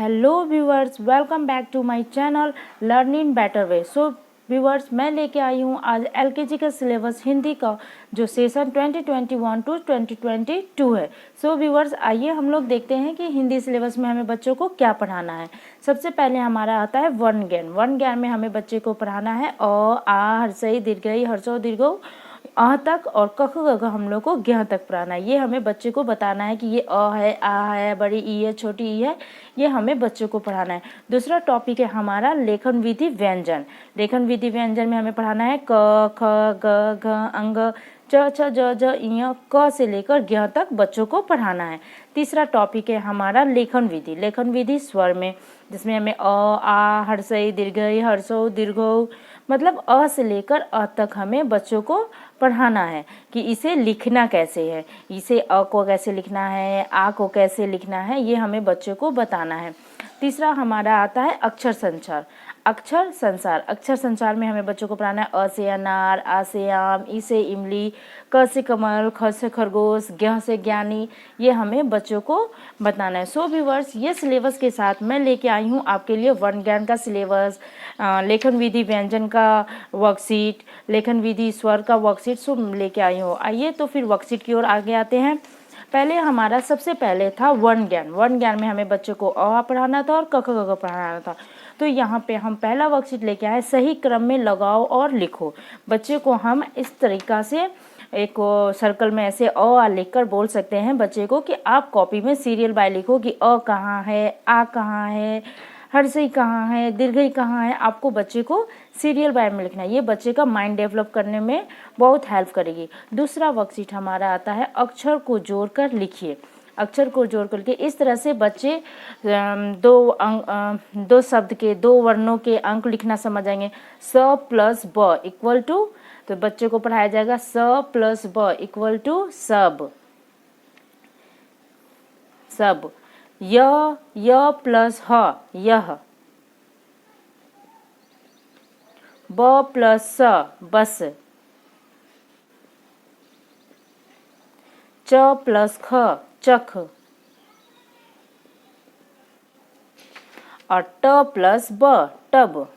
Hello viewers, welcome back to my channel learn in better way. So viewers, मैं लेके आई हूँ आज LKG का सिलेबस हिंदी का जो सेशन 2021 टू 2022 है। सो व्यूअर्स, आइए हम लोग देखते हैं कि हिंदी सिलेबस में हमें बच्चों को क्या पढ़ाना है। सबसे पहले हमारा आता है वर्ण ज्ञान। वर्ण ज्ञान में हमें बच्चे को पढ़ाना है अ, आ, हर्षई, दीर्घई, हर्षो, दीर्घो, अ तक और कख गघ हम लोग को ज्ञ तक पढ़ाना है। ये हमें बच्चे को बताना है कि ये अ है, आ है, बड़ी ई है, छोटी ई है, ये हमें बच्चों को पढ़ाना है। दूसरा टॉपिक है हमारा लेखन विधि व्यंजन। लेखन विधि व्यंजन में हमें पढ़ाना है क, ख, ग, घ, अंग, च, छ, ज, ज, ञ, क से लेकर ज्ञ तक बच्चों को पढ़ाना है। तीसरा टॉपिक है हमारा लेखन विधि। लेखन विधि स्वर में, जिसमें हमें अ, आ, हर्षई, दीर्घई, हर्षो, दीर्घो, मतलब अ से लेकर अ तक हमें बच्चों को पढ़ाना है कि इसे लिखना कैसे है, इसे अ को कैसे लिखना है, आ को कैसे लिखना है, ये हमें बच्चों को बताना है। तीसरा हमारा आता है अक्षर संचार। अक्षर संसार, अक्षर संचार में हमें बच्चों को पढ़ाना है अ से अनार, आ से आम, ई से इमली, क से कमल, ख से खरगोश, ज्ञ से ज्ञानी, ये हमें बच्चों को बताना है। सो व्यूअर्स, ये सिलेबस के साथ मैं लेके आई हूँ आपके लिए वर्ण ज्ञान का सिलेबस, लेखन विधि व्यंजन का वर्कशीट, लेखन विधि स्वर का वर्कशीट सब लेके आई हूँ। आइए तो फिर वर्कशीट की ओर आगे आते हैं। पहले हमारा सबसे पहले था वर्ण ज्ञान। वर्ण ज्ञान में हमें बच्चों को अ पढ़ाना था और क ख ग पढ़ाना था। तो यहाँ पे हम पहला वर्कशीट लेके आए, सही क्रम में लगाओ और लिखो। बच्चे को हम इस तरीका से एक सर्कल में ऐसे अ आ लिखकर बोल सकते हैं बच्चे को कि आप कॉपी में सीरियल बाय लिखो कि अ कहाँ है, आ कहाँ है, हर्षई कहाँ है, दीर्घई कहाँ है। आपको बच्चे को सीरियल बाय में लिखना है। ये बच्चे का माइंड डेवलप करने में बहुत हेल्प करेगी। दूसरा वर्कशीट हमारा आता है अक्षर को जोड़कर लिखिए। अक्षर को जोड़ करके इस तरह से बच्चे दो शब्द के, दो वर्णों के अंक लिखना समझ आएंगे। स प्लस ब इक्वल टू, तो बच्चे को पढ़ाया जाएगा स प्लस ब इक्वल टू सब, सब। य प्लस ह यह, ब प्लस स बस, च प्लस ख चख, और ट प्लस ब टब।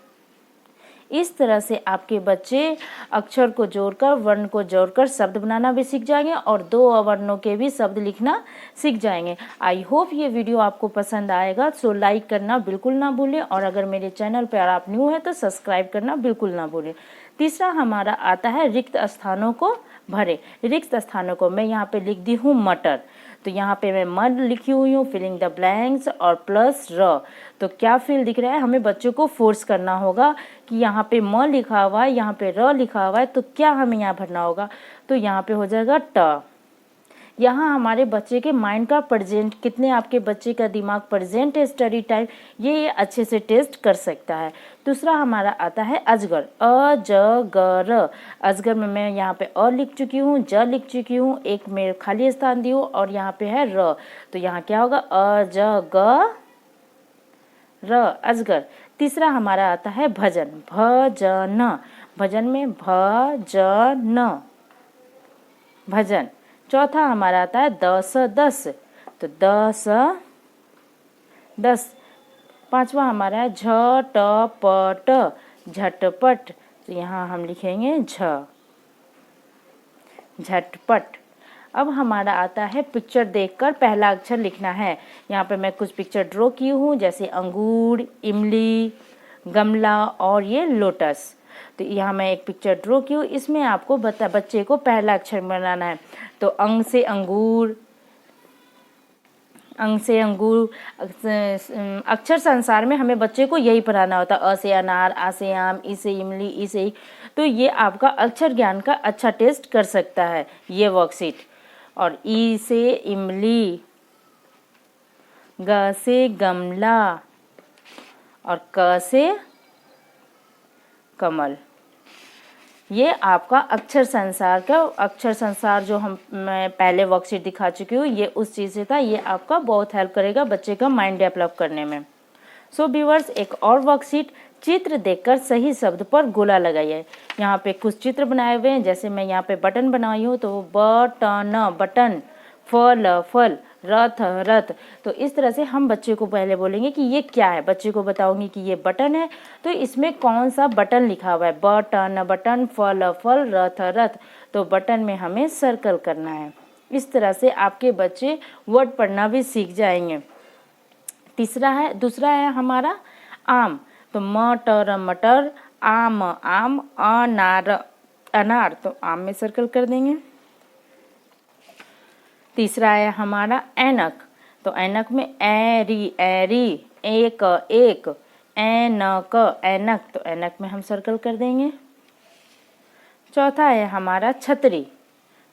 इस तरह से आपके बच्चे अक्षर को जोड़कर, वर्ण को जोड़कर शब्द बनाना भी सीख जाएंगे और दो अवर्णों के भी शब्द लिखना सीख जाएंगे। आई होप ये वीडियो आपको पसंद आएगा। सो लाइक करना बिल्कुल ना भूलें और अगर मेरे चैनल पर आप न्यू है तो सब्सक्राइब करना बिल्कुल ना भूलें। तीसरा हमारा आता है रिक्त स्थानों को भरे। रिक्त स्थानों को मैं यहाँ पे लिख दी हूँ मटर, तो यहाँ पे मैं मड लिखी हुई हूँ, फिलिंग द ब्लैंक्स और प्लस र। तो क्या फील दिख रहा है, हमें बच्चों को फोर्स करना होगा कि यहाँ पे म लिखा हुआ है, यहाँ पे र लिखा हुआ है, तो क्या हमें यहाँ भरना होगा, तो यहाँ पे हो जाएगा ट। यहाँ हमारे बच्चे के माइंड का प्रेजेंट, कितने आपके बच्चे का दिमाग प्रेजेंट है स्टडी टाइम, ये अच्छे से टेस्ट कर सकता है। दूसरा हमारा आता है अजगर। अ ज ग र। अजगर में मैं यहाँ पे अ लिख चुकी हूँ, ज लिख चुकी हूँ, एक में खाली स्थान दी हूँ और यहाँ पे है र। तो यहाँ क्या होगा अ ज ग र, अजगर। तीसरा हमारा आता है भजन। भजन, भजन में भजन, भजन। चौथा हमारा आता है दस दस, तो दस दस। पांचवा हमारा है झटपट, झटपट, तो यहाँ हम लिखेंगे झ, झटपट। अब हमारा आता है पिक्चर देखकर पहला अक्षर लिखना है। यहाँ पे मैं कुछ पिक्चर ड्रॉ की हूँ, जैसे अंगूर, इमली, गमला और ये लोटस। तो यहाँ मैं एक पिक्चर ड्रॉ की हूँ, इसमें आपको बच्चे को पहला अक्षर बनाना है। तो अंग से अंगूर, अंग से अंगूर। अक्षर संसार में हमें बच्चे को यही पढ़ाना होता है, अ से अनार, आ से आम, ई से इमली, ई से। तो ये आपका अक्षर ज्ञान का अच्छा टेस्ट कर सकता है ये वर्कशीट। और ई से इमली, ग से गमला और क से कमल। ये आपका अक्षर संसार का, अक्षर संसार जो मैं पहले वर्कशीट दिखा चुकी हूँ, ये उस चीज़ से था। ये आपका बहुत हेल्प करेगा बच्चे का माइंड डेवलप करने में। सो व्यूअर्स, एक और वर्कशीट, चित्र देखकर सही शब्द पर गोला लगाइए। यहाँ पे कुछ चित्र बनाए हुए हैं, जैसे मैं यहाँ पे बटन बनाई हूँ, तो बटन, बटन, फल, फल, रथ रथ। तो इस तरह से हम बच्चे को पहले बोलेंगे कि ये क्या है, बच्चे को बताऊंगी कि ये बटन है, तो इसमें कौन सा बटन लिखा हुआ है, बटन बटन, फल फल, रथ रथ। तो बटन में हमें सर्कल करना है। इस तरह से आपके बच्चे वर्ड पढ़ना भी सीख जाएंगे। दूसरा है हमारा आम। तो मटर मटर, आम आम, अनार अनार। तो आम में सर्कल कर देंगे। तीसरा है हमारा ऐनक। तो ऐनक में ऐरी ऐरी, एक एक, ऐनक ऐनक। तो ऐनक में हम सर्कल कर देंगे। चौथा है हमारा छतरी।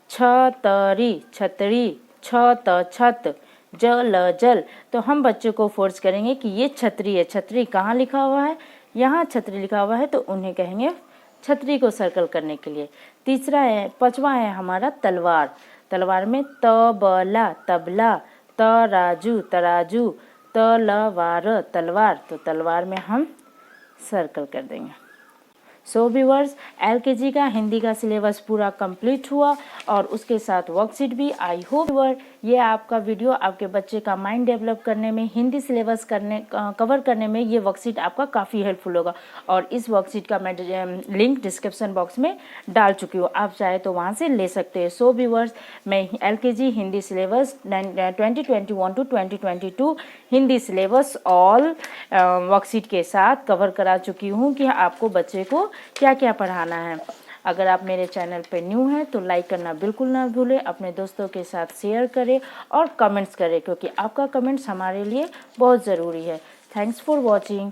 छतरी छतरी, छत छत, जल जल। तो हम बच्चों को फोर्स करेंगे कि ये छतरी है। छतरी कहाँ लिखा हुआ है, यहाँ छतरी लिखा हुआ है, तो उन्हें कहेंगे छतरी को सर्कल करने के लिए। पांचवा है हमारा तलवार। तलवार में तबला तबला, तराजू तराजू, तलवार तलवार। तो तलवार में हम सर्कल कर देंगे। सो व्यूअर्स, एलकेजी का हिंदी का सिलेबस पूरा कंप्लीट हुआ और उसके साथ वर्कशीट भी। आई होप व्यूअर ये आपका वीडियो आपके बच्चे का माइंड डेवलप करने में, हिंदी सिलेबस कवर करने में ये वर्कशीट आपका काफ़ी हेल्पफुल होगा। और इस वर्कशीट का मैं लिंक डिस्क्रिप्शन बॉक्स में डाल चुकी हूँ, आप चाहे तो वहाँ से ले सकते हैं। सो व्यूअर्स, मैं LKG Hindi syllabus 2021 to 2022 Hindi syllabus all worksheet के साथ कवर करा चुकी हूँ कि आपको बच्चे को क्या क्या पढ़ाना है। अगर आप मेरे चैनल पे न्यू हैं तो लाइक करना बिल्कुल ना भूलें, अपने दोस्तों के साथ शेयर करें और कमेंट्स करें, क्योंकि आपका कमेंट्स हमारे लिए बहुत ज़रूरी है। Thanks for watching.